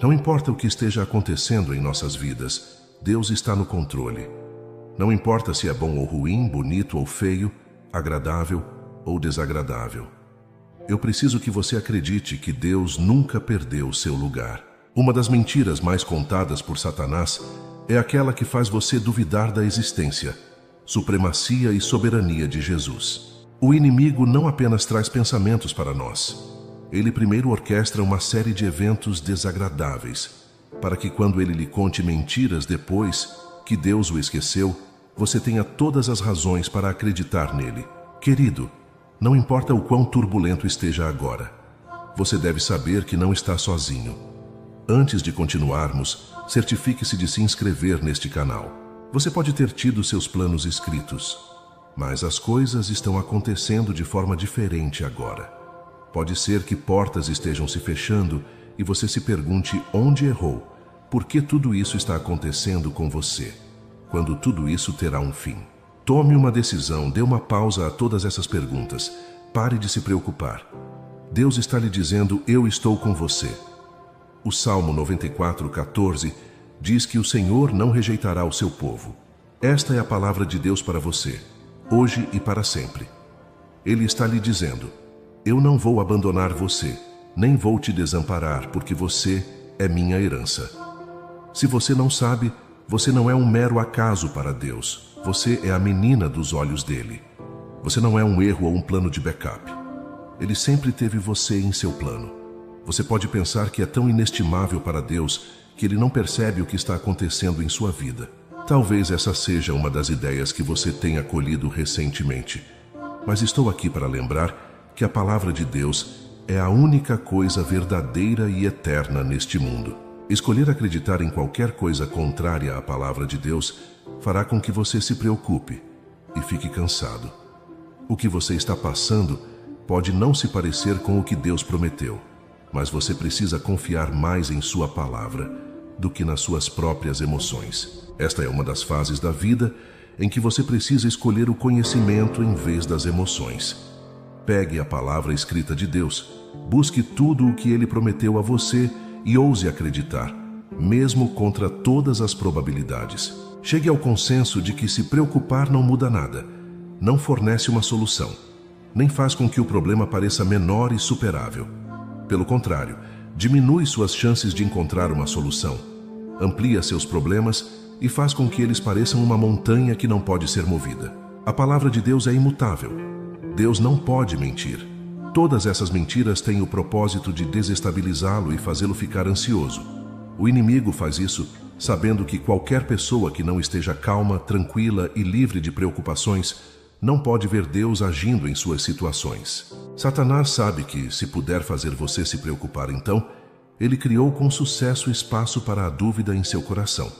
Não importa o que esteja acontecendo em nossas vidas, Deus está no controle. Não importa se é bom ou ruim, bonito ou feio, agradável ou desagradável. Eu preciso que você acredite que Deus nunca perdeu seu lugar. Uma das mentiras mais contadas por Satanás é aquela que faz você duvidar da existência, supremacia e soberania de Jesus. O inimigo não apenas traz pensamentos para nós. Ele primeiro orquestra uma série de eventos desagradáveis, para que quando ele lhe conte mentiras depois que Deus o esqueceu, você tenha todas as razões para acreditar nele. Querido, não importa o quão turbulento esteja agora, você deve saber que não está sozinho. Antes de continuarmos, certifique-se de se inscrever neste canal. Você pode ter tido seus planos escritos, mas as coisas estão acontecendo de forma diferente agora. Pode ser que portas estejam se fechando e você se pergunte onde errou, por que tudo isso está acontecendo com você, quando tudo isso terá um fim. Tome uma decisão, dê uma pausa a todas essas perguntas. Pare de se preocupar. Deus está lhe dizendo, eu estou com você. O Salmo 94:14 diz que o Senhor não rejeitará o seu povo. Esta é a palavra de Deus para você, hoje e para sempre. Ele está lhe dizendo, eu não vou abandonar você, nem vou te desamparar, porque você é minha herança. Se você não sabe, você não é um mero acaso para Deus. Você é a menina dos olhos dele. Você não é um erro ou um plano de backup. Ele sempre teve você em seu plano. Você pode pensar que é tão inestimável para Deus que ele não percebe o que está acontecendo em sua vida. Talvez essa seja uma das ideias que você tenha acolhido recentemente. Mas estou aqui para lembrar que a palavra de Deus é a única coisa verdadeira e eterna neste mundo. Escolher acreditar em qualquer coisa contrária à palavra de Deus fará com que você se preocupe e fique cansado. O que você está passando pode não se parecer com o que Deus prometeu, mas você precisa confiar mais em sua palavra do que nas suas próprias emoções. Esta é uma das fases da vida em que você precisa escolher o conhecimento em vez das emoções. Pegue a palavra escrita de Deus, busque tudo o que ele prometeu a você e ouse acreditar, mesmo contra todas as probabilidades. Chegue ao consenso de que se preocupar não muda nada, não fornece uma solução, nem faz com que o problema pareça menor e superável. Pelo contrário, diminui suas chances de encontrar uma solução, amplia seus problemas e faz com que eles pareçam uma montanha que não pode ser movida. A palavra de Deus é imutável. Deus não pode mentir. Todas essas mentiras têm o propósito de desestabilizá-lo e fazê-lo ficar ansioso. O inimigo faz isso sabendo que qualquer pessoa que não esteja calma, tranquila e livre de preocupações não pode ver Deus agindo em suas situações. Satanás sabe que, se puder fazer você se preocupar então, ele criou com sucesso espaço para a dúvida em seu coração,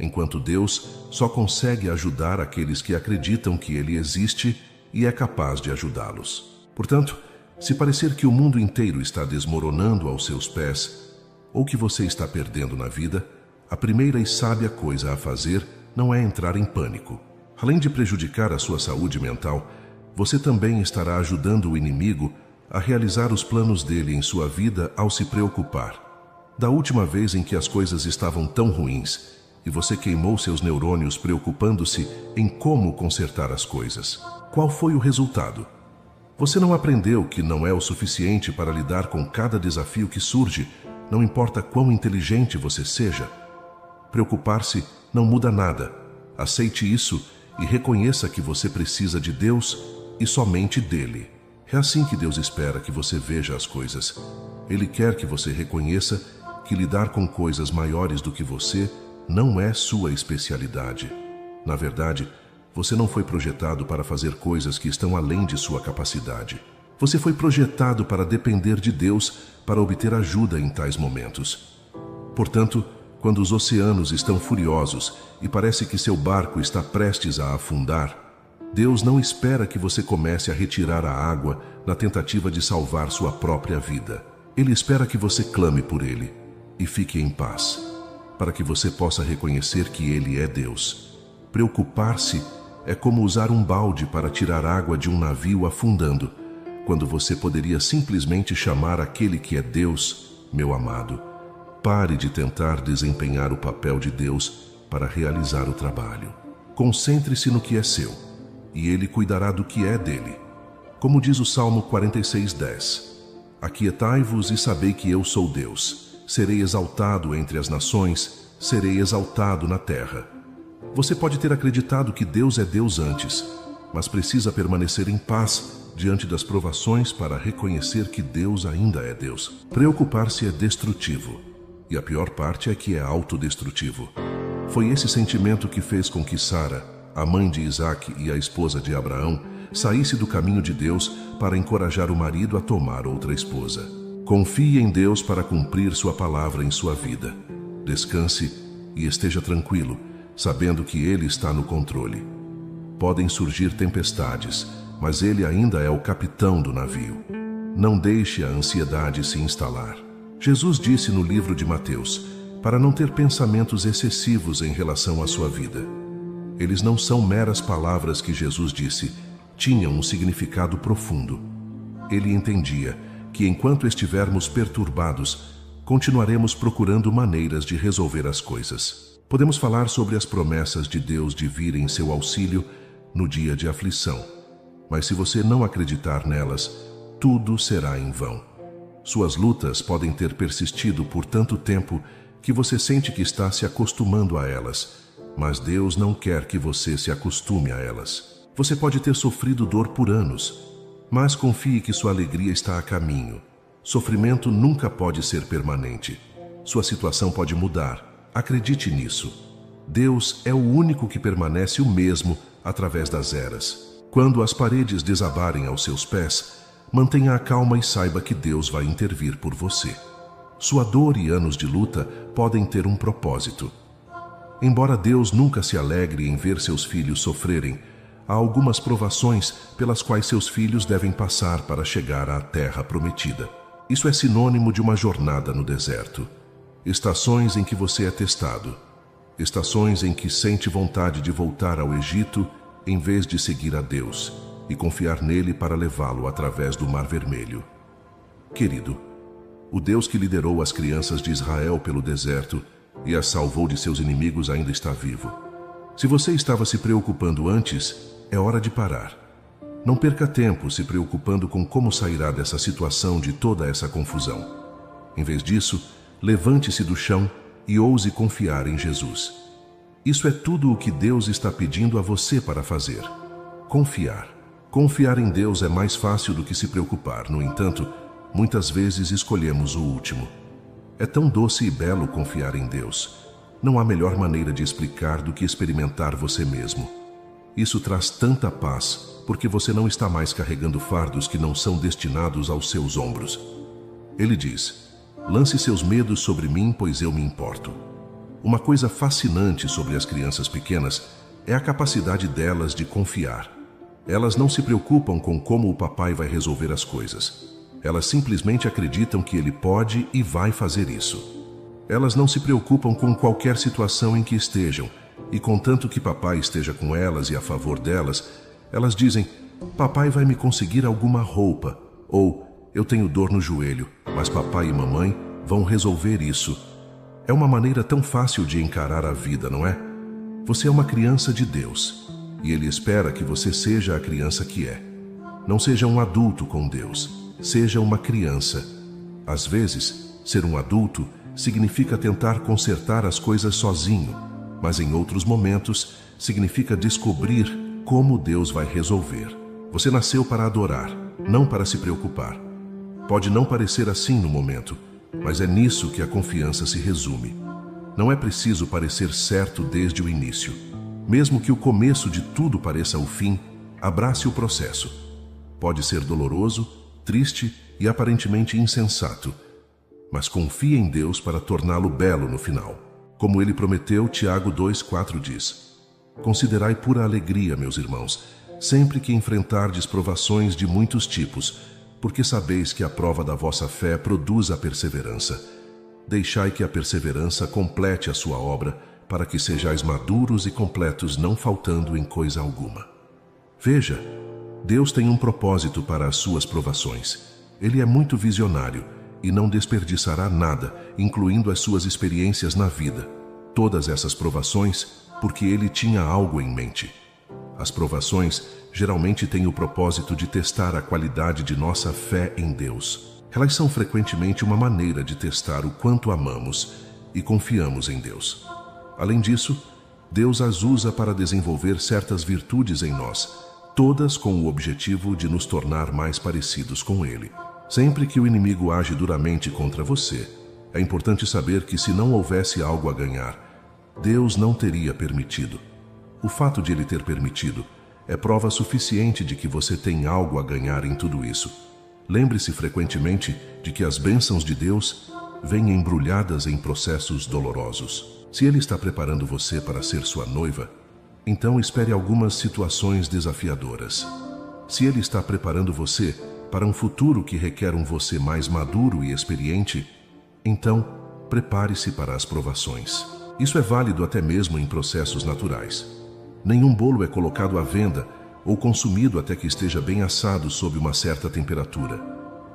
enquanto Deus só consegue ajudar aqueles que acreditam que ele existe e é capaz de ajudá-los. Portanto, se parecer que o mundo inteiro está desmoronando aos seus pés, ou que você está perdendo na vida, a primeira e sábia coisa a fazer não é entrar em pânico. Além de prejudicar a sua saúde mental, você também estará ajudando o inimigo a realizar os planos dele em sua vida ao se preocupar. Da última vez em que as coisas estavam tão ruins e você queimou seus neurônios preocupando-se em como consertar as coisas, qual foi o resultado? Você não aprendeu que não é o suficiente para lidar com cada desafio que surge, não importa quão inteligente você seja? Preocupar-se não muda nada. Aceite isso e reconheça que você precisa de Deus e somente dele. É assim que Deus espera que você veja as coisas. Ele quer que você reconheça que lidar com coisas maiores do que você não é sua especialidade. Na verdade, você não foi projetado para fazer coisas que estão além de sua capacidade. Você foi projetado para depender de Deus para obter ajuda em tais momentos. Portanto, quando os oceanos estão furiosos e parece que seu barco está prestes a afundar, Deus não espera que você comece a retirar a água na tentativa de salvar sua própria vida. Ele espera que você clame por ele e fique em paz, para que você possa reconhecer que ele é Deus. Preocupar-se é como usar um balde para tirar água de um navio afundando, quando você poderia simplesmente chamar aquele que é Deus, meu amado. pare de tentar desempenhar o papel de Deus para realizar o trabalho. Concentre-se no que é seu, e Ele cuidará do que é dele. Como diz o Salmo 46:10, aquietai-vos e sabei que eu sou Deus. Serei exaltado entre as nações, serei exaltado na terra. Você pode ter acreditado que Deus é Deus antes, mas precisa permanecer em paz diante das provações para reconhecer que Deus ainda é Deus. Preocupar-se é destrutivo, e a pior parte é que é autodestrutivo. Foi esse sentimento que fez com que Sara, a mãe de Isaque e a esposa de Abraão, saísse do caminho de Deus para encorajar o marido a tomar outra esposa. Confie em Deus para cumprir sua palavra em sua vida. Descanse e esteja tranquilo, sabendo que Ele está no controle. Podem surgir tempestades, mas Ele ainda é o capitão do navio. Não deixe a ansiedade se instalar. Jesus disse no livro de Mateus, para não ter pensamentos excessivos em relação à sua vida. Eles não são meras palavras que Jesus disse, tinham um significado profundo. Ele entendia que enquanto estivermos perturbados, continuaremos procurando maneiras de resolver as coisas. Podemos falar sobre as promessas de Deus de vir em seu auxílio no dia de aflição. Mas se você não acreditar nelas, tudo será em vão. Suas lutas podem ter persistido por tanto tempo que você sente que está se acostumando a elas, mas Deus não quer que você se acostume a elas. Você pode ter sofrido dor por anos, mas confie que sua alegria está a caminho. Sofrimento nunca pode ser permanente. Sua situação pode mudar. Acredite nisso. Deus é o único que permanece o mesmo através das eras. Quando as paredes desabarem aos seus pés, mantenha a calma e saiba que Deus vai intervir por você. Sua dor e anos de luta podem ter um propósito. Embora Deus nunca se alegre em ver seus filhos sofrerem, há algumas provações pelas quais seus filhos devem passar para chegar à terra prometida. Isso é sinônimo de uma jornada no deserto. Estações em que você é testado. Estações em que sente vontade de voltar ao Egito em vez de seguir a Deus e confiar nele para levá-lo através do Mar Vermelho. Querido, o Deus que liderou as crianças de Israel pelo deserto e as salvou de seus inimigos ainda está vivo. Se você estava se preocupando antes, é hora de parar. Não perca tempo se preocupando com como sairá dessa situação de toda essa confusão. Em vez disso, levante-se do chão e ouse confiar em Jesus. Isso é tudo o que Deus está pedindo a você para fazer. Confiar. Confiar em Deus é mais fácil do que se preocupar. No entanto, muitas vezes escolhemos o último. É tão doce e belo confiar em Deus. Não há melhor maneira de explicar do que experimentar você mesmo. Isso traz tanta paz, porque você não está mais carregando fardos que não são destinados aos seus ombros. Ele diz, lance seus medos sobre mim, pois eu me importo. Uma coisa fascinante sobre as crianças pequenas é a capacidade delas de confiar. Elas não se preocupam com como o papai vai resolver as coisas. Elas simplesmente acreditam que ele pode e vai fazer isso. Elas não se preocupam com qualquer situação em que estejam, e contanto que papai esteja com elas e a favor delas, elas dizem, papai vai me conseguir alguma roupa, ou eu tenho dor no joelho, mas papai e mamãe vão resolver isso. É uma maneira tão fácil de encarar a vida, não é? Você é uma criança de Deus, e Ele espera que você seja a criança que é. Não seja um adulto com Deus, seja uma criança. Às vezes, ser um adulto significa tentar consertar as coisas sozinho, mas em outros momentos significa descobrir como Deus vai resolver. Você nasceu para adorar, não para se preocupar. Pode não parecer assim no momento, mas é nisso que a confiança se resume. Não é preciso parecer certo desde o início. Mesmo que o começo de tudo pareça o fim, abrace o processo. Pode ser doloroso, triste e aparentemente insensato, mas confie em Deus para torná-lo belo no final. Como ele prometeu, Tiago 2,4 diz, considerai pura alegria, meus irmãos, sempre que enfrentardes provações de muitos tipos, porque sabeis que a prova da vossa fé produz a perseverança. Deixai que a perseverança complete a sua obra, para que sejais maduros e completos, não faltando em coisa alguma. Veja, Deus tem um propósito para as suas provações. Ele é muito visionário e não desperdiçará nada, incluindo as suas experiências na vida. Todas essas provações, porque Ele tinha algo em mente. As provações geralmente têm o propósito de testar a qualidade de nossa fé em Deus. Elas são frequentemente uma maneira de testar o quanto amamos e confiamos em Deus. Além disso, Deus as usa para desenvolver certas virtudes em nós, todas com o objetivo de nos tornar mais parecidos com Ele. Sempre que o inimigo age duramente contra você, é importante saber que se não houvesse algo a ganhar, Deus não teria permitido. O fato de Ele ter permitido é prova suficiente de que você tem algo a ganhar em tudo isso. Lembre-se frequentemente de que as bênçãos de Deus vêm embrulhadas em processos dolorosos. Se Ele está preparando você para ser sua noiva, então espere algumas situações desafiadoras. Se Ele está preparando você para um futuro que requer um você mais maduro e experiente, então prepare-se para as provações. Isso é válido até mesmo em processos naturais. Nenhum bolo é colocado à venda ou consumido até que esteja bem assado sob uma certa temperatura.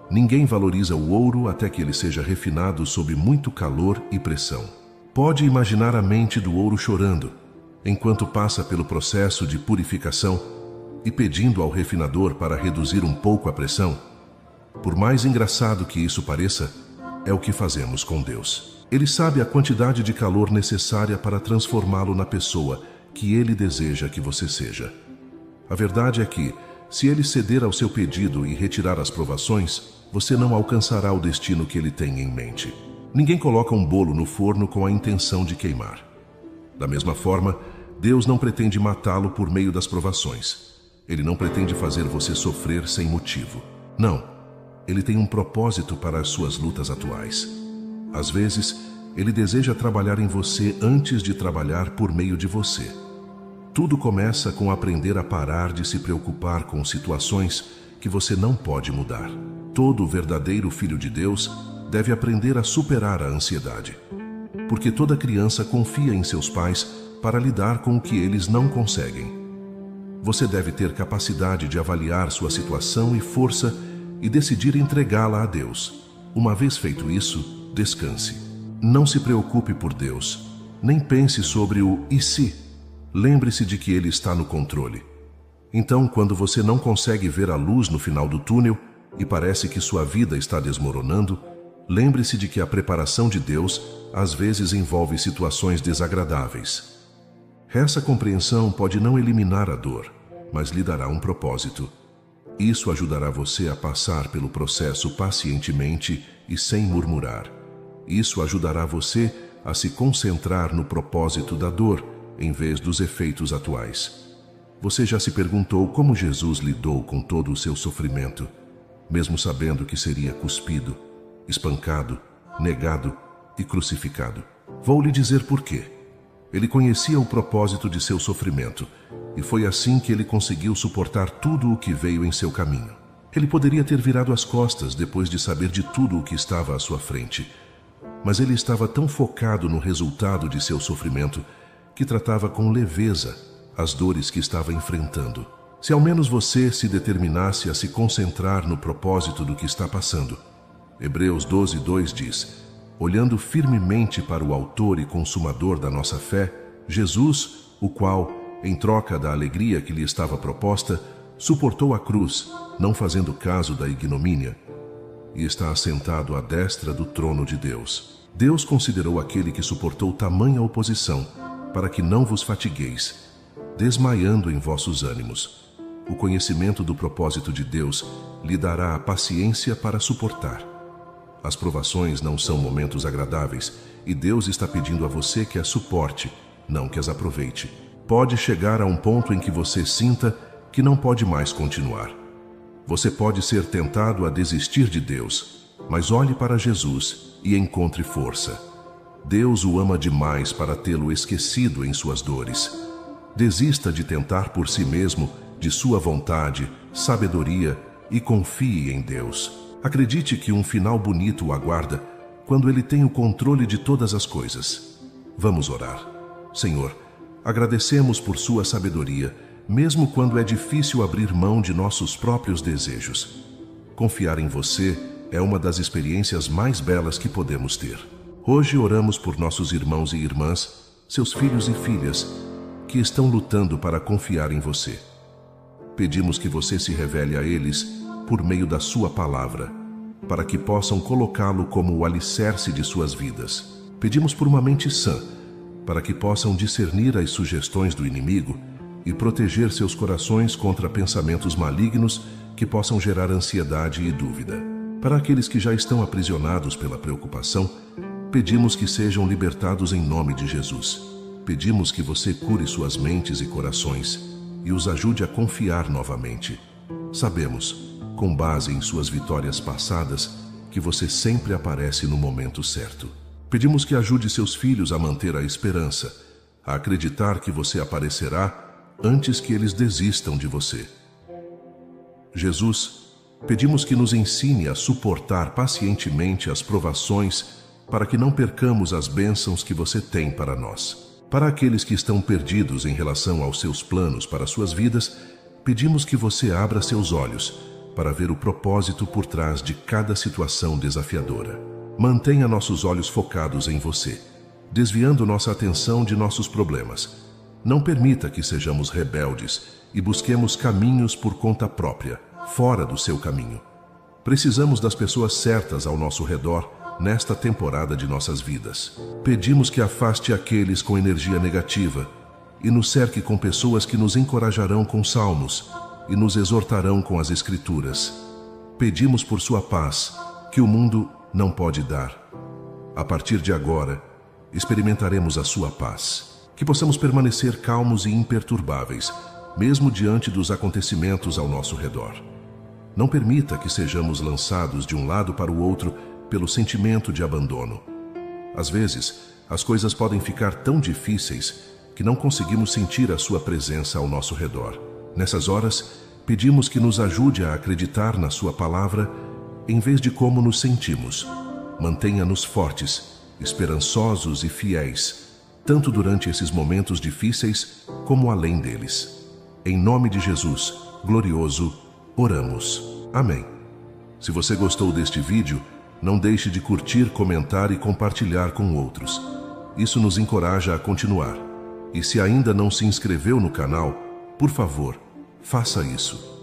Ninguém valoriza o ouro até que ele seja refinado sob muito calor e pressão. Pode imaginar a mente do ouro chorando, enquanto passa pelo processo de purificação e pedindo ao refinador para reduzir um pouco a pressão? Por mais engraçado que isso pareça, é o que fazemos com Deus. Ele sabe a quantidade de calor necessária para transformá-lo na pessoa que Ele deseja que você seja. A verdade é que, se Ele ceder ao seu pedido e retirar as provações, você não alcançará o destino que Ele tem em mente. Ninguém coloca um bolo no forno com a intenção de queimar. Da mesma forma, Deus não pretende matá-lo por meio das provações. Ele não pretende fazer você sofrer sem motivo. Não, Ele tem um propósito para as suas lutas atuais. Às vezes, Ele deseja trabalhar em você antes de trabalhar por meio de você. Tudo começa com aprender a parar de se preocupar com situações que você não pode mudar. Todo verdadeiro filho de Deus deve aprender a superar a ansiedade, porque toda criança confia em seus pais para lidar com o que eles não conseguem. Você deve ter capacidade de avaliar sua situação e força e decidir entregá-la a Deus. Uma vez feito isso, descanse. Não se preocupe por Deus, nem pense sobre o "e se". Lembre-se de que Ele está no controle. Então, quando você não consegue ver a luz no final do túnel e parece que sua vida está desmoronando, lembre-se de que a preparação de Deus às vezes envolve situações desagradáveis. Essa compreensão pode não eliminar a dor, mas lhe dará um propósito. Isso ajudará você a passar pelo processo pacientemente e sem murmurar. Isso ajudará você a se concentrar no propósito da dor, em vez dos efeitos atuais. Você já se perguntou como Jesus lidou com todo o seu sofrimento, mesmo sabendo que seria cuspido, espancado, negado e crucificado? Vou lhe dizer por quê. Ele conhecia o propósito de seu sofrimento, e foi assim que ele conseguiu suportar tudo o que veio em seu caminho. Ele poderia ter virado as costas depois de saber de tudo o que estava à sua frente, mas ele estava tão focado no resultado de seu sofrimento que tratava com leveza as dores que estava enfrentando. Se ao menos você se determinasse a se concentrar no propósito do que está passando. Hebreus 12:2 diz: olhando firmemente para o autor e consumador da nossa fé, Jesus, o qual, em troca da alegria que lhe estava proposta, suportou a cruz, não fazendo caso da ignomínia, e está assentado à destra do trono de Deus. Deus considerou aquele que suportou tamanha oposição, para que não vos fatigueis, desmaiando em vossos ânimos. O conhecimento do propósito de Deus lhe dará a paciência para suportar. As provações não são momentos agradáveis, e Deus está pedindo a você que as suporte, não que as aproveite. Pode chegar a um ponto em que você sinta que não pode mais continuar. Você pode ser tentado a desistir de Deus, mas olhe para Jesus e encontre força. Deus o ama demais para tê-lo esquecido em suas dores. Desista de tentar por si mesmo, de sua vontade, sabedoria, e confie em Deus. Acredite que um final bonito o aguarda quando Ele tem o controle de todas as coisas. Vamos orar. Senhor, agradecemos por sua sabedoria, mesmo quando é difícil abrir mão de nossos próprios desejos. Confiar em você é uma das experiências mais belas que podemos ter. Hoje oramos por nossos irmãos e irmãs, seus filhos e filhas, que estão lutando para confiar em você. Pedimos que você se revele a eles por meio da sua palavra, para que possam colocá-lo como o alicerce de suas vidas. Pedimos por uma mente sã, para que possam discernir as sugestões do inimigo e proteger seus corações contra pensamentos malignos que possam gerar ansiedade e dúvida. Para aqueles que já estão aprisionados pela preocupação, pedimos que sejam libertados em nome de Jesus. Pedimos que você cure suas mentes e corações e os ajude a confiar novamente. Sabemos, com base em suas vitórias passadas, que você sempre aparece no momento certo. Pedimos que ajude seus filhos a manter a esperança, a acreditar que você aparecerá antes que eles desistam de você. Jesus, pedimos que nos ensine a suportar pacientemente as provações para que não percamos as bênçãos que você tem para nós. Para aqueles que estão perdidos em relação aos seus planos para suas vidas, pedimos que você abra seus olhos para ver o propósito por trás de cada situação desafiadora. Mantenha nossos olhos focados em você, desviando nossa atenção de nossos problemas. Não permita que sejamos rebeldes e busquemos caminhos por conta própria, fora do seu caminho. Precisamos das pessoas certas ao nosso redor nesta temporada de nossas vidas. Pedimos que afaste aqueles com energia negativa e nos cerque com pessoas que nos encorajarão com salmos e nos exortarão com as Escrituras. Pedimos por sua paz, que o mundo não pode dar. A partir de agora, experimentaremos a sua paz. Que possamos permanecer calmos e imperturbáveis, mesmo diante dos acontecimentos ao nosso redor. Não permita que sejamos lançados de um lado para o outro pelo sentimento de abandono. Às vezes, as coisas podem ficar tão difíceis que não conseguimos sentir a sua presença ao nosso redor. Nessas horas, pedimos que nos ajude a acreditar na sua palavra em vez de como nos sentimos. Mantenha-nos fortes, esperançosos e fiéis, tanto durante esses momentos difíceis como além deles. Em nome de Jesus, glorioso, oramos. Amém. Se você gostou deste vídeo, não deixe de curtir, comentar e compartilhar com outros. Isso nos encoraja a continuar. E se ainda não se inscreveu no canal, por favor, faça isso.